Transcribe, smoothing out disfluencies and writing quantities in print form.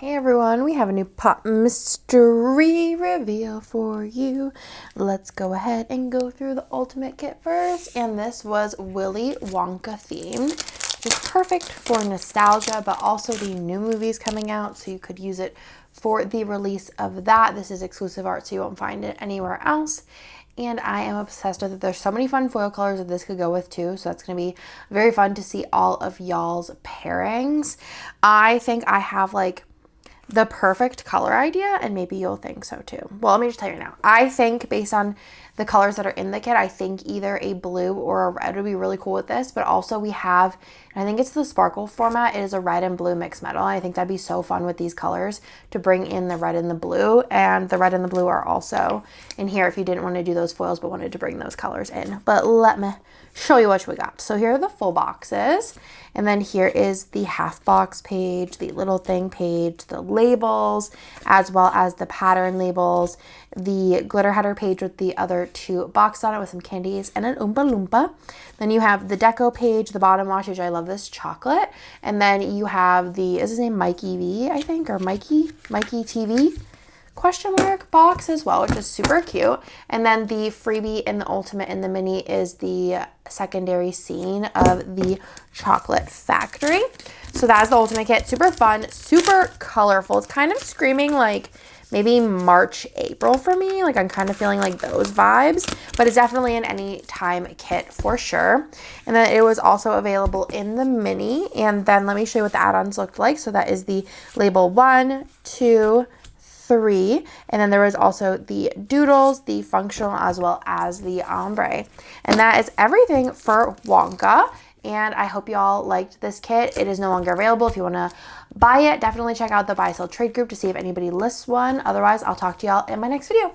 Hey everyone, we have a new pop mystery reveal for you. Let's go ahead and go through the ultimate kit first. And this was Willy Wonka themed, which is perfect for nostalgia, but also the new movies coming out, so you could use it for the release of that. This is exclusive art, so you won't find it anywhere else. And I am obsessed with it. There's so many fun foil colors that this could go with too. So that's going to be very fun to see all of y'all's pairings. I think I have like the perfect color idea, and maybe you'll think so too. Well, let me just tell you now. I think based on the colors that are in the kit, I think either a blue or a red would be really cool with this, but also we have, I think it's the sparkle format. It is a red and blue mixed metal. I think that'd be so fun with these colors to bring in the red and the blue, and the red and the blue are also in here if you didn't want to do those foils but wanted to bring those colors in. But let me show you what we got. So here are the full boxes, and then here is the half box page, the little thing page, the labels, as well as the pattern labels, the glitter header page with the other two boxes on it with some candies and an Oompa Loompa. Then you have the deco page, the bottom wash, which I love this chocolate, and then you have the, is his name Mikey V, I think, or Mikey TV? Question mark box as well, which is super cute. And then the freebie in the ultimate in the mini is the secondary scene of the chocolate factory. So that's the ultimate kit. Super fun, super colorful. It's kind of screaming like maybe March, April for me. Like I'm kind of feeling like those vibes, but it's definitely an anytime kit for sure. And then it was also available in the mini. And then let me show you what the add-ons looked like. So that is the label 1, 2, 3, and then there was also the doodles, the functional, as well as the ombre. And that is everything for Wonka, and I hope y'all liked this kit. It is no longer available. If you want to buy it, definitely check out the buy sell trade group to see if anybody lists one. Otherwise, I'll talk to y'all in my next video.